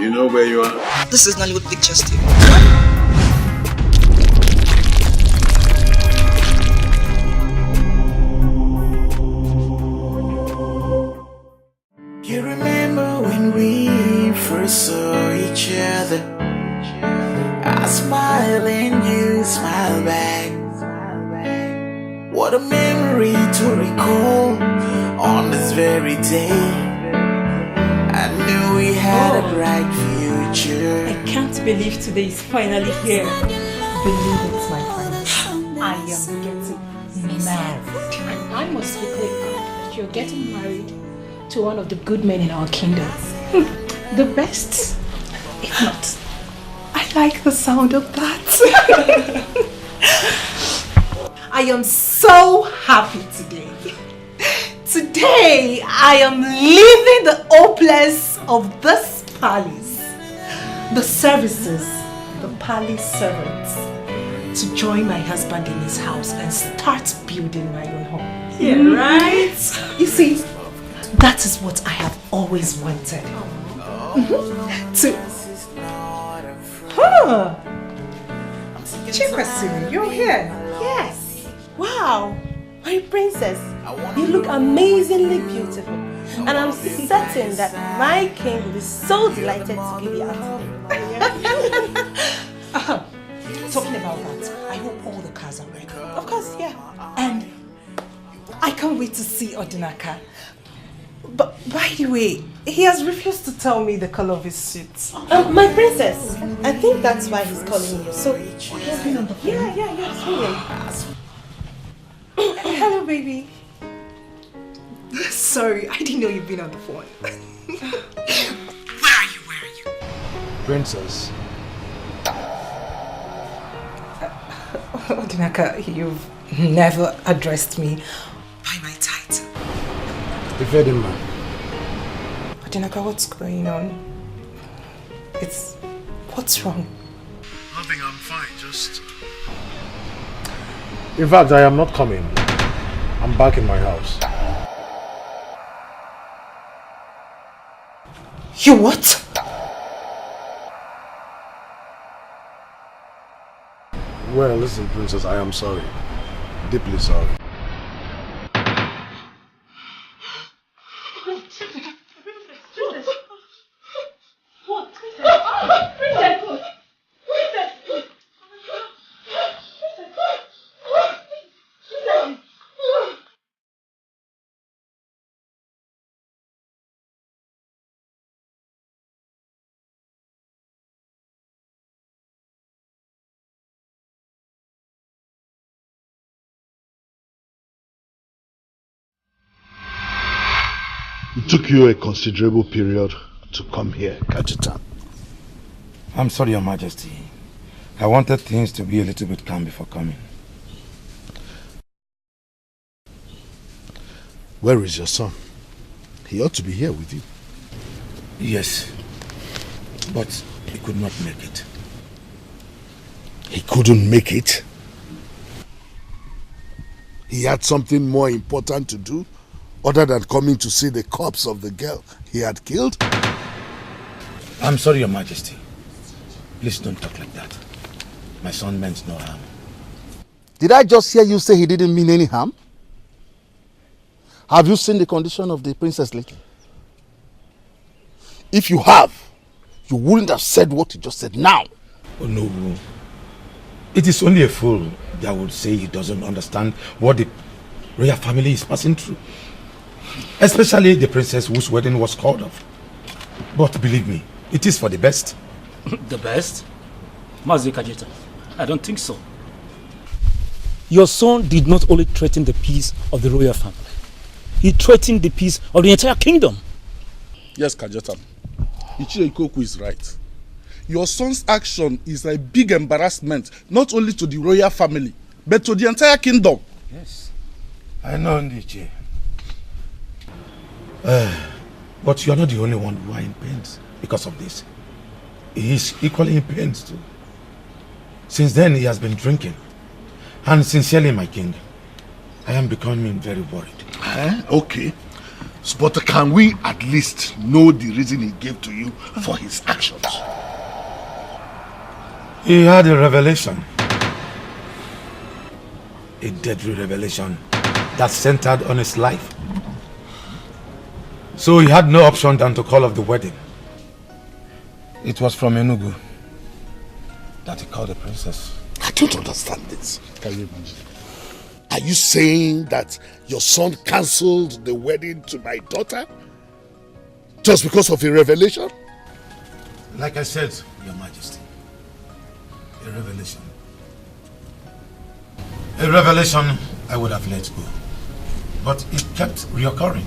You know where you are? This is Nollwood Pictures TV. You remember when we first saw each other? I smile and you smile back. What a memory to recall on this very day. I knew we had a bright future. I can't believe today is finally here. Believe it, my friends. I am getting married. And I must declare that you're getting married to one of the good men in our kingdom. The best, if not. I like the sound of that. I am so happy today. Today, I am leaving the hopeless of this palace, the services, the palace servants, to join my husband in his house and start building my own home. Yeah, right? You see, that is what I have always wanted. Chikwasiri, you're here. Yes. Wow. My princess, you look amazingly beautiful. And I'm certain that my king will be so delighted to give you out today. Talking about that, I hope all the cars are ready. Of course, yeah. And I can't wait to see Odinaka. But by the way, he has refused to tell me the color of his suit. My princess, I think that's why he's calling you. So, He's been on the phone. yeah, sorry. Hello, baby. Sorry, I didn't know you'd been on the phone. Where are you? Princess. Odinaka, you've never addressed me by my title. Ifedima. Odinaka, what's going on? What's wrong? Nothing, I'm fine, just... In fact, I am not coming. I'm back in my house. You what? Well, listen, Princess, I am sorry. Deeply sorry. It took you a considerable period to come here, Kajitan. I'm sorry, Your Majesty. I wanted things to be a little bit calm before coming. Where is your son? He ought to be here with you. Yes, but he could not make it. He couldn't make it? He had something more important to do other than coming to see the corpse of the girl he had killed? I'm sorry, Your Majesty. Please don't talk like that. My son meant no harm. Did I just hear you say he didn't mean any harm? Have you seen the condition of the princess lately? If you have, you wouldn't have said what you just said now. Oh no. It is only a fool that would say he doesn't understand what the royal family is passing through. Especially the princess whose wedding was called off. But believe me, it is for the best. The best? Mazi Kajita, I don't think so. Your son did not only threaten the peace of the royal family. He threatened the peace of the entire kingdom. Yes, Kajata. Ichiro Ikoku is right. Your son's action is a big embarrassment, not only to the royal family, but to the entire kingdom. Yes, I know, Ndiche. But you are not the only one who are in pain because of this. He is equally in pain too. Since then, he has been drinking. And sincerely, my king, I am becoming very worried. Okay. But can we at least know the reason he gave to you for his actions? He had a revelation. A deadly revelation that centered on his life. So he had no option than to call off the wedding. It was from Enugu that he called the princess. I don't understand this. Can you imagine? Are you saying that your son cancelled the wedding to my daughter just because of a revelation? Like I said, Your Majesty, a revelation. A revelation I would have let go, but it kept reoccurring.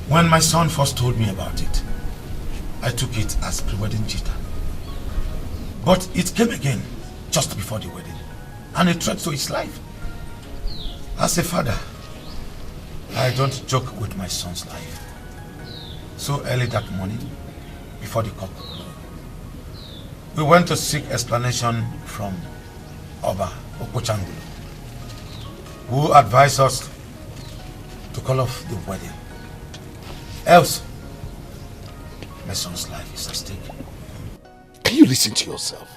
When my son first told me about it, I took it as pre-wedding jitter. But it came again just before the wedding, and a threat to his life. As a father, I don't joke with my son's life. So early that morning, before the cock crew, we went to seek explanation from Oba Okochangu, who advised us to call off the wedding. Else, my son's life is at stake. Can you listen to yourself?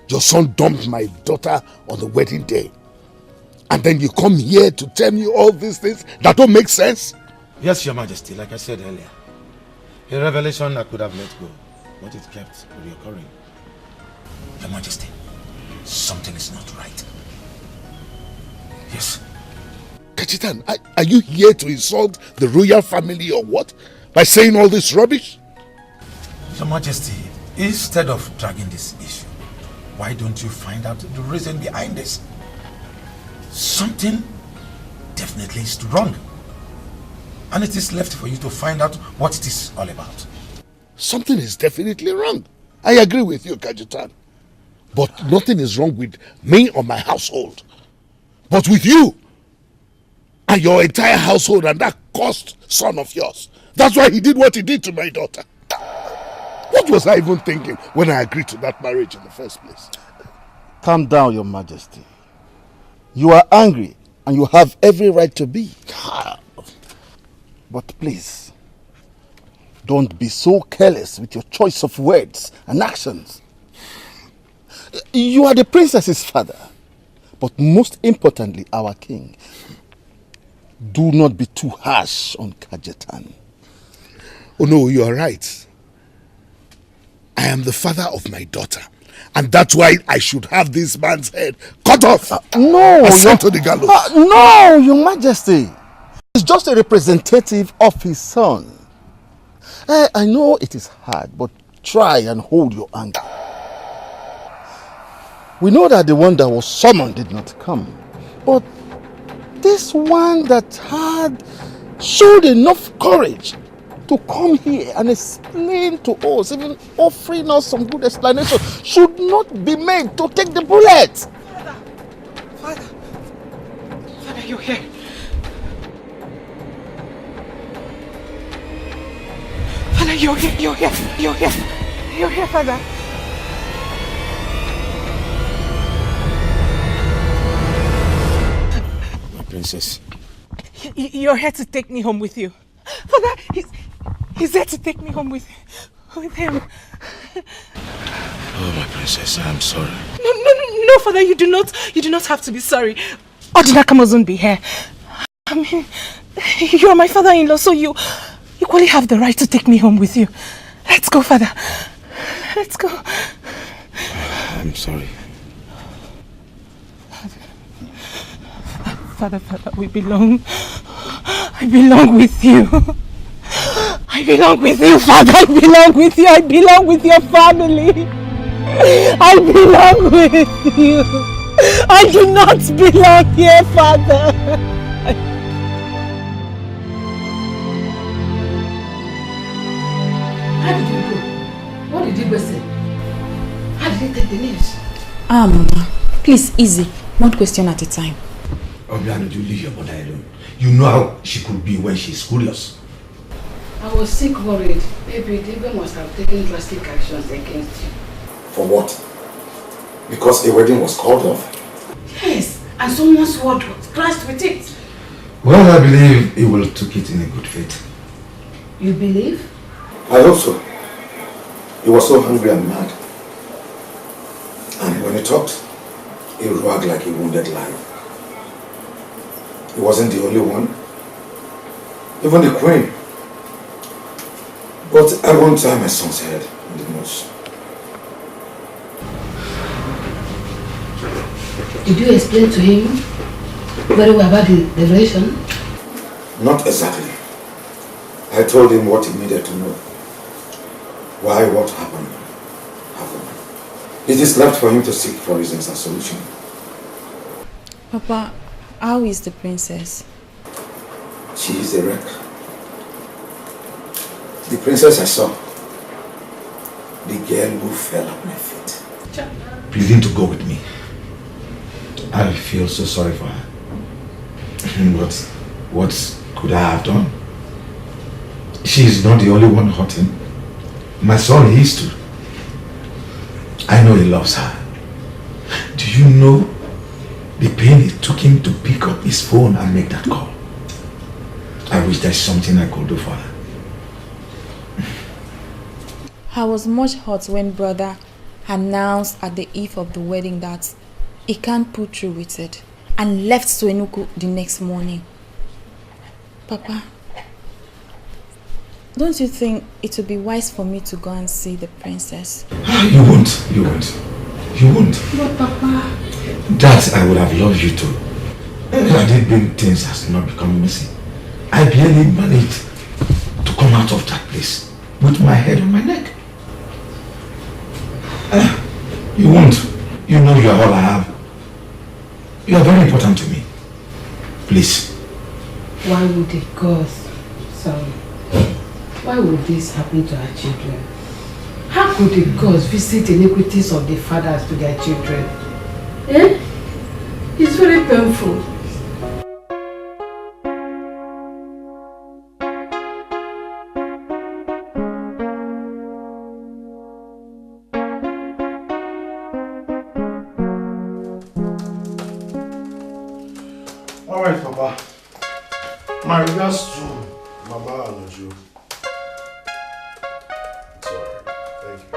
Your son dumped my daughter on the wedding day. And then you come here to tell me all these things that don't make sense? Yes, Your Majesty, like I said earlier. A revelation I could have let go, but it kept reoccurring. Your Majesty, something is not right. Yes. Kachitan, are you here to insult the royal family or what? By saying all this rubbish? Your Majesty, instead of dragging this issue, why don't you find out the reason behind this? Something definitely is wrong. And it is left for you to find out what it is all about. Something is definitely wrong. I agree with you, Kajitan. But nothing is wrong with me or my household. But with you and your entire household and that cursed son of yours. That's why he did what he did to my daughter. What was I even thinking when I agreed to that marriage in the first place? Calm down, Your Majesty. You are angry and you have every right to be. But please, don't be so careless with your choice of words and actions. You are the princess's father, but most importantly, our king. Do not be too harsh on Kajetan. Oh no, you are right. I am the father of my daughter. And that's why I should have this man's head cut off. No, sent to the gallows. No, Your Majesty. He's just a representative of his son. I know it is hard, but try and hold your anger. We know that the one that was summoned did not come. But this one that had showed enough courage to come here and explain to us, even offering us some good explanation, should not be made to take the bullet. Father, you're here. Father, you're here, Father. My princess. You're here to take me home with you. Father, he's there to take me home with him. Oh, my princess, I'm sorry. No, Father, you do not have to be sorry. Odinaka mustn't be here. I mean, you are my father-in-law, so you equally have the right to take me home with you. Let's go, Father. Let's go. I'm sorry. Father, we belong. I belong with you. I belong with you, Father. I belong with you. I belong with your family. I belong with you. I do not belong here, Father. How did you go? What did you say? How did you take the news? Mama, please, easy. One question at a time. Obiano, you leave your mother alone. You know how she could be when she's curious. I was sick, worried. Maybe Diego must have taken drastic actions against you. For what? Because a wedding was called off? Yes, and someone's word was clashed with it. Well, I believe he will take it in a good faith. You believe? I hope so. He was so hungry and mad. And when he talked, he roared like a wounded lion. He wasn't the only one. Even the queen. But I won't tie my son's head in the noose. Did you explain to him very well about the relation? Not exactly. I told him what he needed to know. Why what happened. It is left for him to seek for reasons and solution. Papa, how is the princess? She is a wreck. The princess I saw, the girl who fell at my feet, pleading to go with me. I feel so sorry for her. But what could I have done? She is not the only one hurting. My son is too. I know he loves her. Do you know the pain it took him to pick up his phone and make that call? I wish there's something I could do for her. I was much hurt when brother announced at the eve of the wedding that he can't pull through with it and left Suenuku the next morning. Papa, don't you think it would be wise for me to go and see the princess? You won't. You won't. But Papa... That I would have loved you to. I did bring things has not become messy. I barely managed to come out of that place with my head on my neck. You won't. You know you are all I have. You are very important to me. Please. Why would it cause? Sorry. Why would this happen to our children? How could the gods visit iniquities of the fathers to their children? It's very painful. Alright, Papa. My regards to Mama and Ojo. It's alright. Thank you.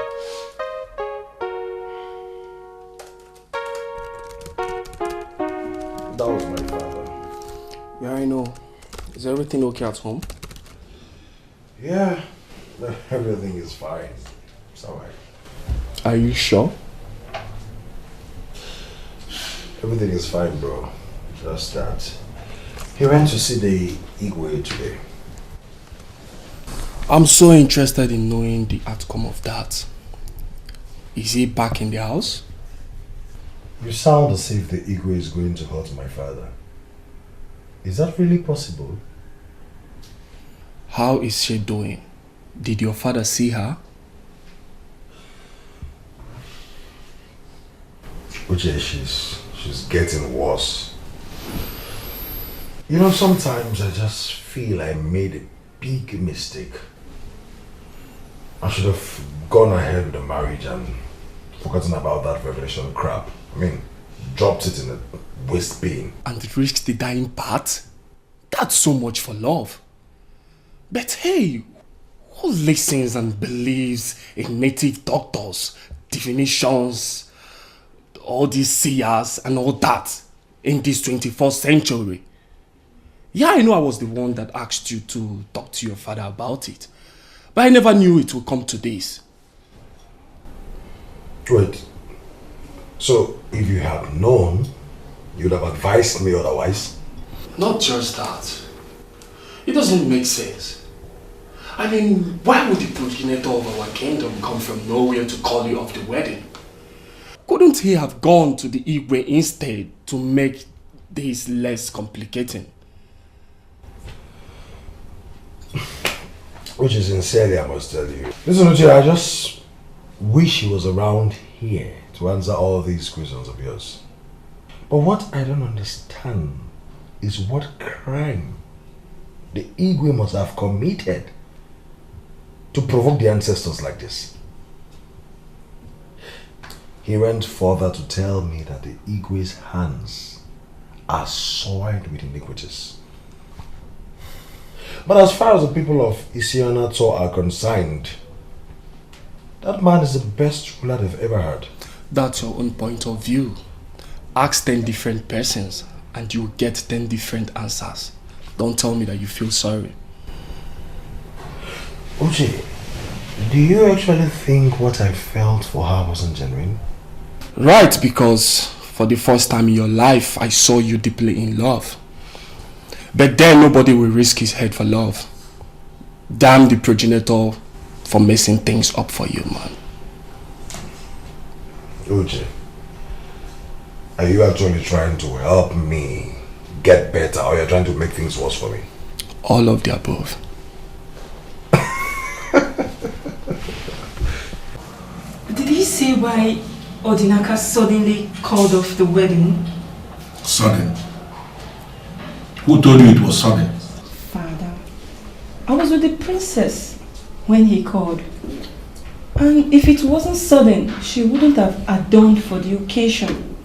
That was my father. Yeah, I know. Is everything okay at home? Yeah, everything is fine. It's alright. Are you sure? Everything is fine, bro. Just that. He went to see the Igwe today. I'm so interested in knowing the outcome of that. Is he back in the house? You sound as if the Igwe is going to hurt my father. Is that really possible? How is she doing? Did your father see her? Uche, she's getting worse. You know, sometimes I just feel I made a big mistake. I should have gone ahead with the marriage and forgotten about that revelation crap. I mean, dropped it in the waste bin. And reached the dying part? That's so much for love. But hey, who listens and believes in native doctors, definitions, all these seers and all that in this 21st century? Yeah, I know I was the one that asked you to talk to your father about it. But I never knew it would come to this. Wait. So, if you had known, you'd have advised me otherwise? Not just that. It doesn't make sense. I mean, why would the progenitor of our kingdom come from nowhere to call you off the wedding? Couldn't he have gone to the Igwe instead to make this less complicating? Which is sincerely, I must tell you. Listen, Uche, I just wish he was around here to answer all these questions of yours. But what I don't understand is what crime the Igwe must have committed to provoke the ancestors like this. He went further to tell me that the Igwe's hands are soiled with iniquities. But as far as the people of Isianato are concerned, that man is the best ruler they've ever had. That's your own point of view. Ask 10 different persons and you get 10 different answers. Don't tell me that you feel sorry. Uche, do you actually think what I felt for her wasn't genuine? Right, because for the first time in your life, I saw you deeply in love. But then nobody will risk his head for love. Damn the progenitor for messing things up for you, man. Uche, are you actually trying to help me get better, or you're trying to make things worse for me? All of the above. Did he say why Odinaka suddenly called off the wedding? Sudden. Who told you it was sudden? Father, I was with the princess when he called. And if it wasn't sudden, she wouldn't have adorned for the occasion.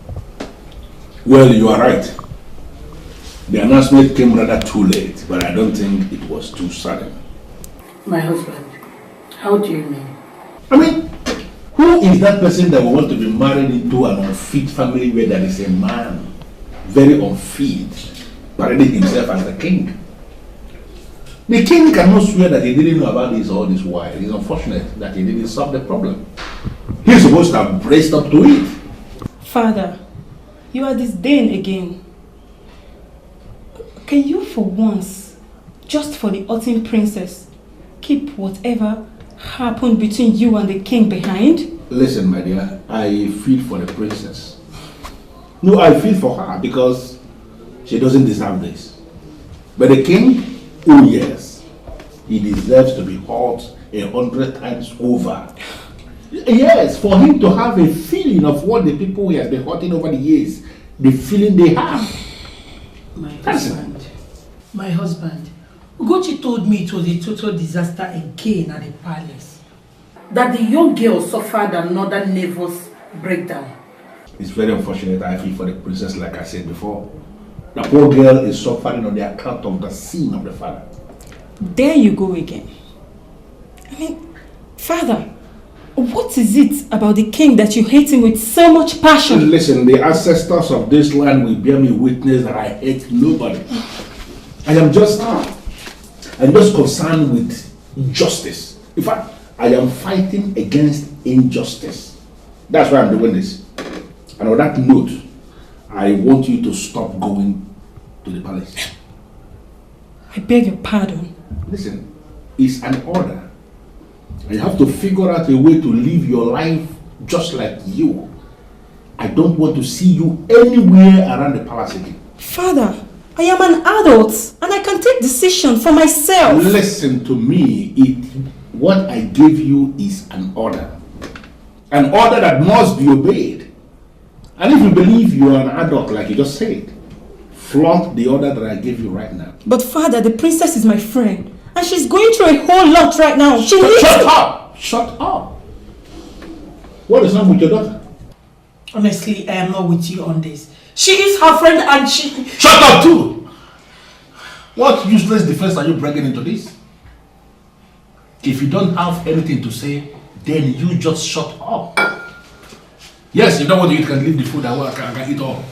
Well, you are right. The announcement came rather too late, but I don't think it was too sudden. My husband, how do you mean? I mean, who is that person that will want to be married into an unfit family where there is a man, very unfit, parading himself as the king? The king cannot swear that he didn't know about this all this while. It's unfortunate that he didn't solve the problem. He's supposed to have braced up to it. Father, you are disdain again. Can you for once, just for the autumn princess, keep whatever happened between you and the king behind? Listen, my dear, I feel for the princess. No, I feel for her because she doesn't deserve this. But the king, oh yes, he deserves to be hurt 100 times over. Yes, for him to have a feeling of what the people he has been hurting over the years, the feeling they have. My husband, Ugochi told me it was a total disaster again at the palace. That the young girl suffered another nervous breakdown. It's very unfortunate. I feel for the princess, like I said before. The poor girl is suffering on the account of the sin of the father. There you go again. I mean, Father, what is it about the king that you hate him with so much passion? Listen, the ancestors of this land will bear me witness that I hate nobody. I am just concerned with justice. In fact, I am fighting against injustice. That's why I'm doing this. And on that note, I want you to stop going to the palace. I beg your pardon. Listen, it's an order. And you have to figure out a way to live your life just like you. I don't want to see you anywhere around the palace again. Father, I am an adult and I can take decisions for myself. Listen to me. What I gave you is an order. An order that must be obeyed. And if you believe you are an adult, like you just said, flaunt the order that I gave you right now. But Father, the princess is my friend. And she's going through a whole lot right now. Shut up! Shut up! What is wrong with your daughter? Honestly, I am not with you on this. She is her friend and she... Shut up too! What useless defense are you bringing into this? If you don't have anything to say, then you just shut up. Yes, you don't want to eat, can leave the food. I can eat all.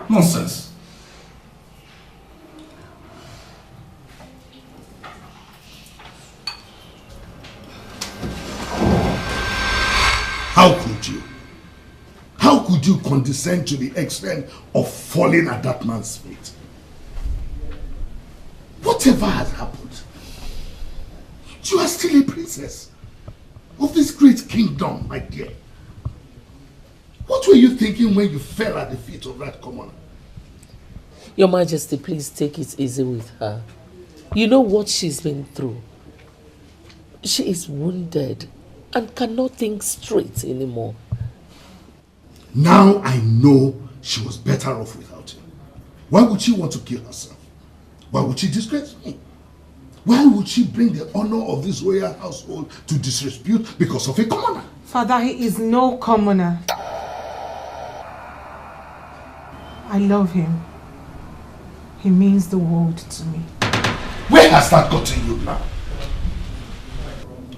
Nonsense. How could you? How could you condescend to the extent of falling at that man's feet? Whatever has happened, you are still a princess of this great kingdom, my dear. What were you thinking when you fell at the feet of that commoner? Your Majesty, please take it easy with her. You know what she's been through. She is wounded and cannot think straight anymore. Now I know she was better off without him. Why would she want to kill herself? Why would she disgrace me? Why would she bring the honor of this royal household to disrepute because of a commoner? Father, he is no commoner. I love him. He means the world to me. Where has that gotten you now?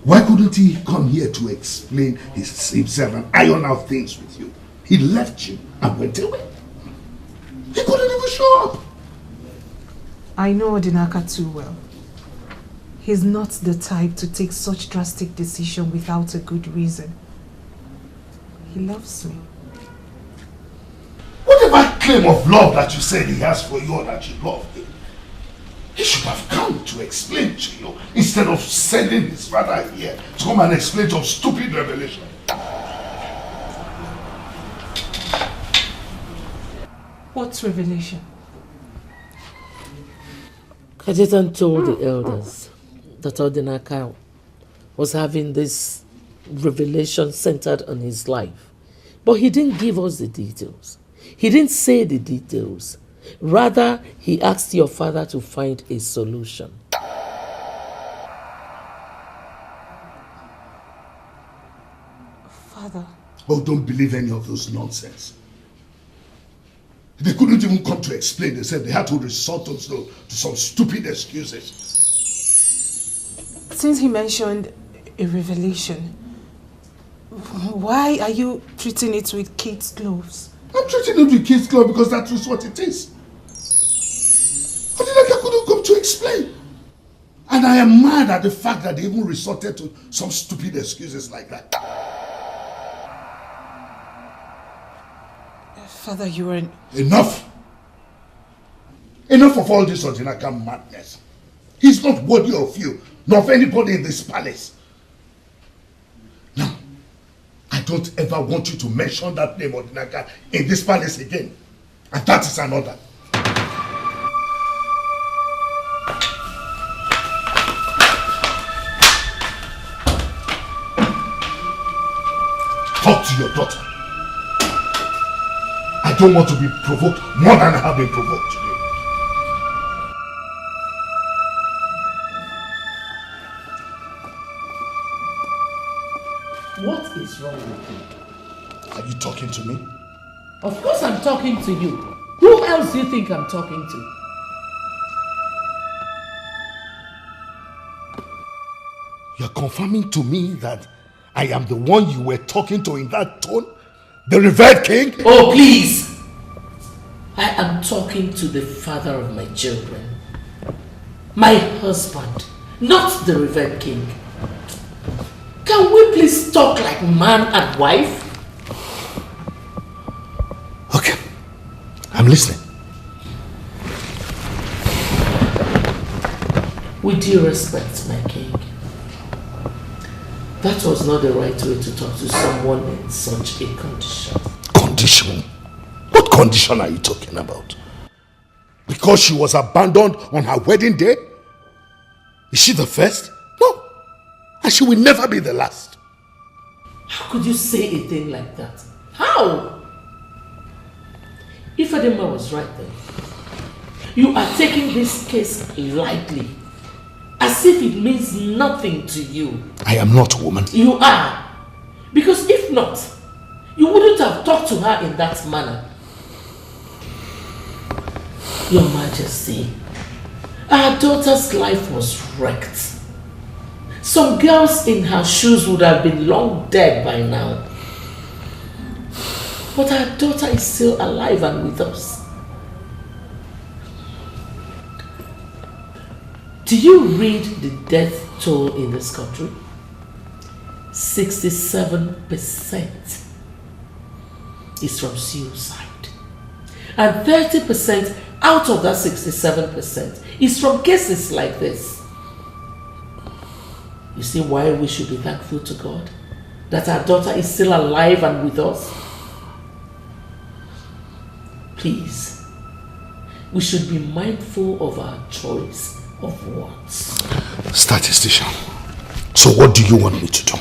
Why couldn't he come here to explain himself and iron out things with you? He left you and went away. He couldn't even show up. I know Odinaka too well. He's not the type to take such drastic decision without a good reason. He loves me. Whatever claim of love that you said he has for you or that you love him, he should have come to explain to you instead of sending his father here to come and explain some stupid revelation. What revelation? Kajetan told the elders that Odinaka was having this revelation centered on his life. But he didn't give us the details. He didn't say the details. Rather, he asked your father to find a solution. Father. Oh, don't believe any of those nonsense. They couldn't even come to explain. They said they had to resort to some stupid excuses. Since he mentioned a revelation, why are you treating it with kid's gloves? I'm treating it with kid's gloves because that is what it is. Odinaka couldn't come to explain. And I am mad at the fact that they even resorted to some stupid excuses like that. Father, you are... Enough! Enough of all this Odinaka madness. He's not worthy of you, nor of anybody in this palace. Now, I don't ever want you to mention that name Odinaka in this palace again. And that is an order. Talk to your daughter. I don't want to be provoked more than I have been provoked today. What is wrong with you? Are you talking to me? Of course I'm talking to you. Who else do you think I'm talking to? You're confirming to me that I am the one you were talking to in that tone? The revered king? Oh, please! I am talking to the father of my children. My husband, not the revered king. Can we please talk like man and wife? Okay, I'm listening. With due respect, my king, that was not the right way to talk to someone in such a condition. Condition? What condition are you talking about? Because she was abandoned on her wedding day? Is she the first? No. And she will never be the last. How could you say a thing like that? How? If Adema was right then, you are taking this case lightly, as if it means nothing to you. I am not a woman. You are. Because if not, you wouldn't have talked to her in that manner. Your Majesty, our daughter's life was wrecked. Some girls in her shoes would have been long dead by now. But our daughter is still alive and with us. Do you read the death toll in this country? 67% is from suicide. And 30% out of that 67% is from cases like this. You see why we should be thankful to God that our daughter is still alive and with us? Please, we should be mindful of our choice of words. Statistician, so what do you want me to do?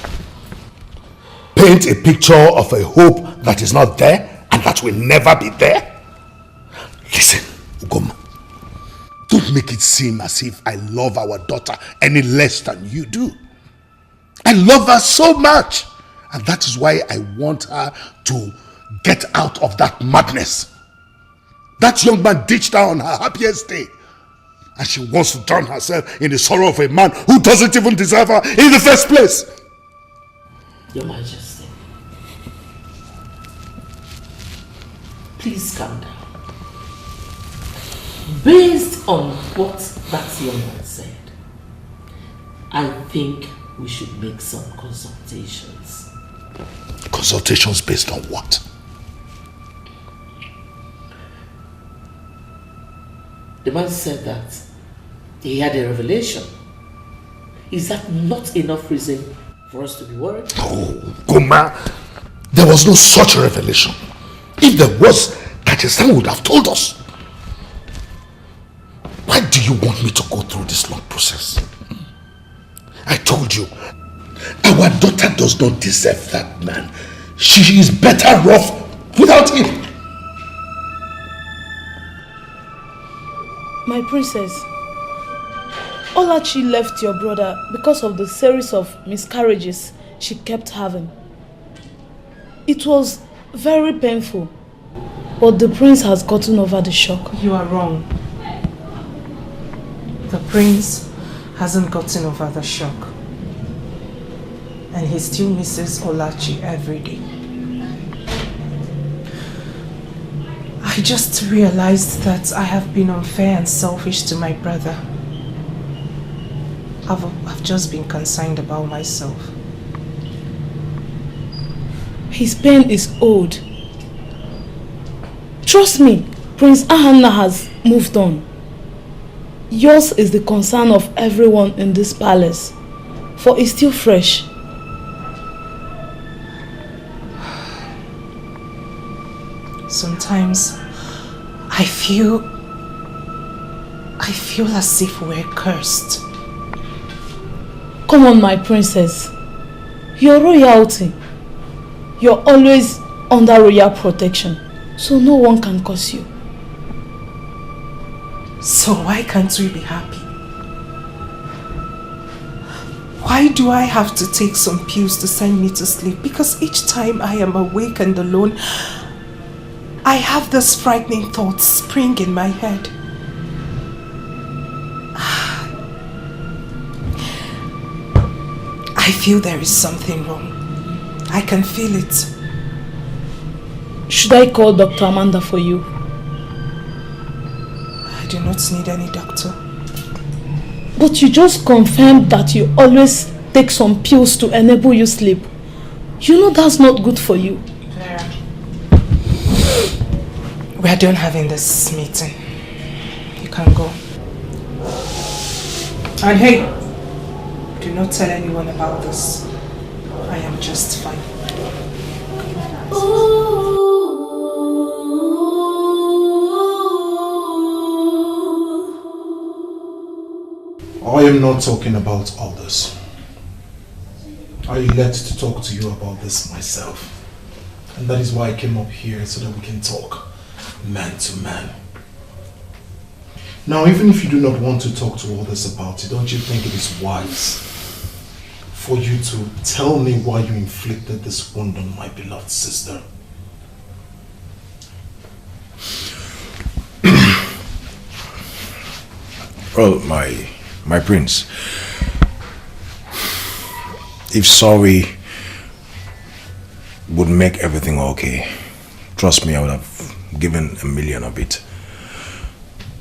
Paint a picture of a hope that is not there and that will never be there? Listen, Ugoma, don't make it seem as if I love our daughter any less than you do. I love her so much, and that is why I want her to get out of that madness. That young man ditched her on her happiest day And she wants to drown herself in the sorrow of a man who doesn't even deserve her in the first place. Your Majesty, please calm down. Based on what that young man said, I think we should make some consultations. Consultations based on what? The man said that he had a revelation. Is that not enough reason for us to be worried? Oh, Goma, there was no such revelation. If there was, Kajistan would have told us. Why do you want me to go through this long process? I told you, our daughter does not deserve that man. She is better off without him. My princess, Olachi left your brother because of the series of miscarriages she kept having. It was very painful, but the prince has gotten over the shock. You are wrong. The prince hasn't gotten over the shock. And he still misses Olachi every day. I just realized that I have been unfair and selfish to my brother. I've just been concerned about myself. His pain is old. Trust me, Prince Ahanna has moved on. Yours is the concern of everyone in this palace, for it's still fresh. Sometimes I feel as if we're cursed. Come on, my princess. You're royalty. You're always under royal protection, so no one can curse you. So why can't we be happy? Why do I have to take some pills to send me to sleep? Because each time I am awake and alone, I have this frightening thought spring in my head. I feel there is something wrong. I can feel it. Should I call Dr. Amanda for you? I do not need any doctor. But you just confirmed that you always take some pills to enable you sleep. You know that's not good for you. Vera, we are done having this meeting. You can go. And hey, do not tell anyone about this. I am just fine. I am not talking about others. I elect to talk to you about this myself. And that is why I came up here, so that we can talk man to man. Now, even if you do not want to talk to others about it, don't you think it is wise for you to tell me why you inflicted this wound on my beloved sister? Well, my prince, if sorry would make everything okay, trust me, I would have given $1 million of it.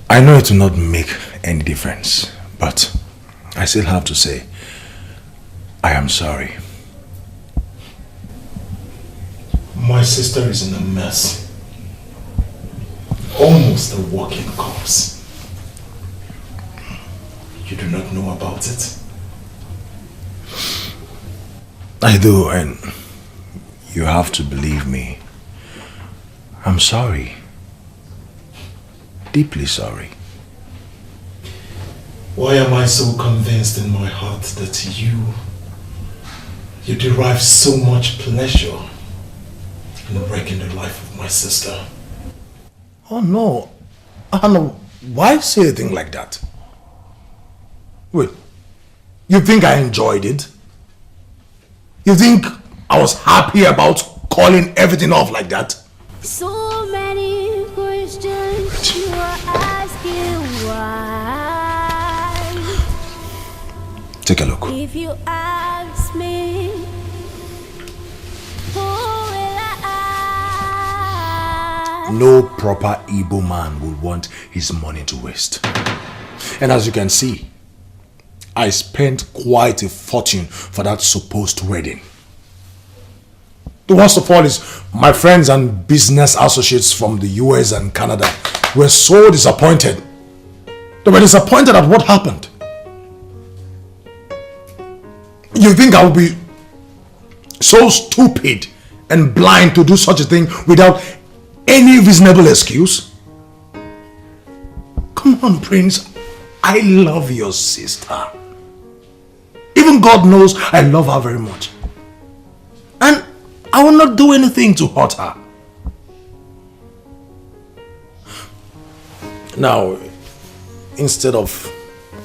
I know it will not make any difference, but I still have to say, I am sorry. My sister is in a mess. Almost a walking corpse. You do not know about it? I do, and you have to believe me. I'm sorry. Deeply sorry. Why am I so convinced in my heart that you derive so much pleasure in breaking the life of my sister? Oh no. Anna, why say a thing like that? Wait, you think I enjoyed it? You think I was happy about calling everything off like that? So many questions you are asking why. Take a look. If you ask me, who will I ask? No proper Igbo man would want his money to waste. And as you can see, I spent quite a fortune for that supposed wedding. The worst of all is my friends and business associates from the US and Canada were so disappointed. They were disappointed at what happened. You think I would be so stupid and blind to do such a thing without any reasonable excuse? Come on, Prince. I love your sister. Even God knows I love her very much. And I will not do anything to hurt her. Now, instead of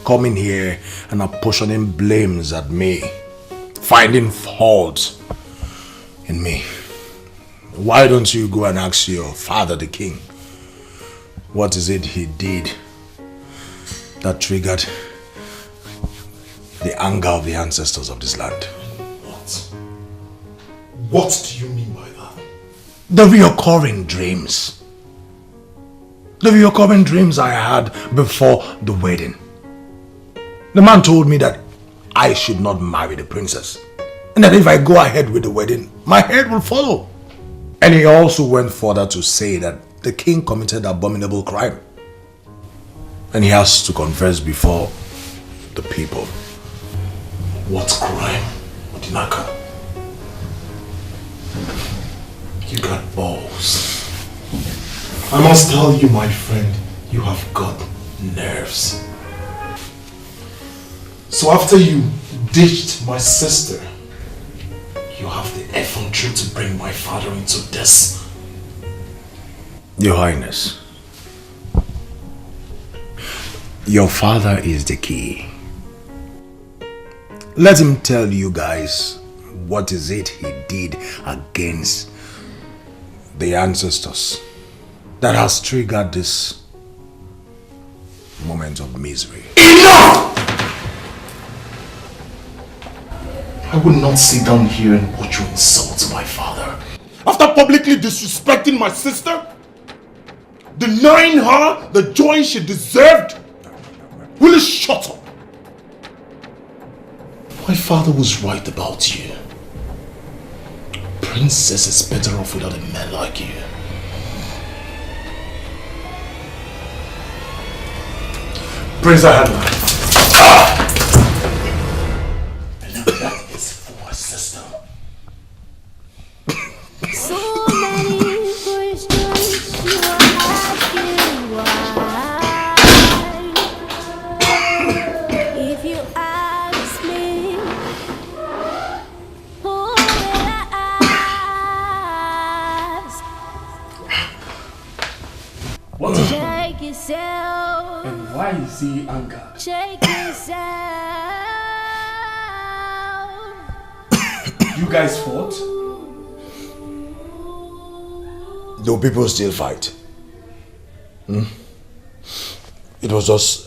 coming here and apportioning blames at me, finding faults in me, why don't you go and ask your father, the king, what is it he did that triggered the anger of the ancestors of this land? What do you mean by that? The reoccurring dreams. The reoccurring dreams I had before the wedding. The man told me that I should not marry the princess, and that if I go ahead with the wedding, my head will follow. And he also went further to say that the king committed abominable crime, and he has to confess before the people. What crime, Odinaka? You got balls. I must tell you, my friend, you have got nerves. So after you ditched my sister, you have the effrontery to bring my father into this. Your Highness, your father is the key. Let him tell you guys what is it he did against the ancestors that has triggered this moment of misery. Enough! I will not sit down here and watch you insult my father. After publicly disrespecting my sister, denying her the joy she deserved, will you shut up? My father was right about you. Princess is better off without a man like you. Prince Ahana. And now that is for my sister. So many questions you are asking why. If you ask me, who will I ask? What is wrong? Check yourself. And why is he angered? Check yourself. You guys fought? Do people still fight? It was just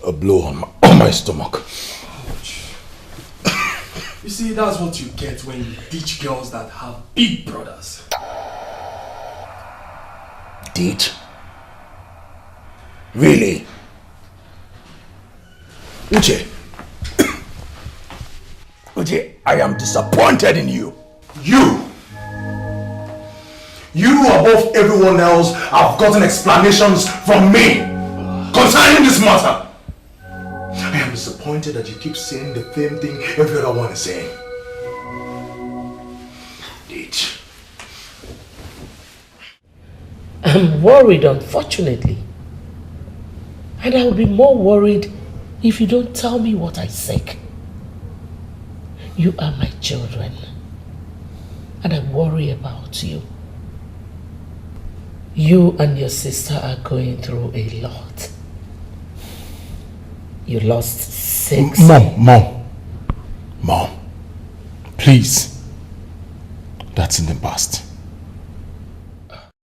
a blow on my stomach. You see, that's what you get when you teach girls that have big brothers. Did? Really? Uche. Uche, I am disappointed in you. You above everyone else have gotten explanations from me concerning this matter. I am disappointed that you keep saying the same thing every other one is saying. Ditch. I'm worried, unfortunately. And I will be more worried if you don't tell me what I seek. You are my children, and I worry about you. You and your sister are going through a lot. You lost 6. Mom, please. That's in the past.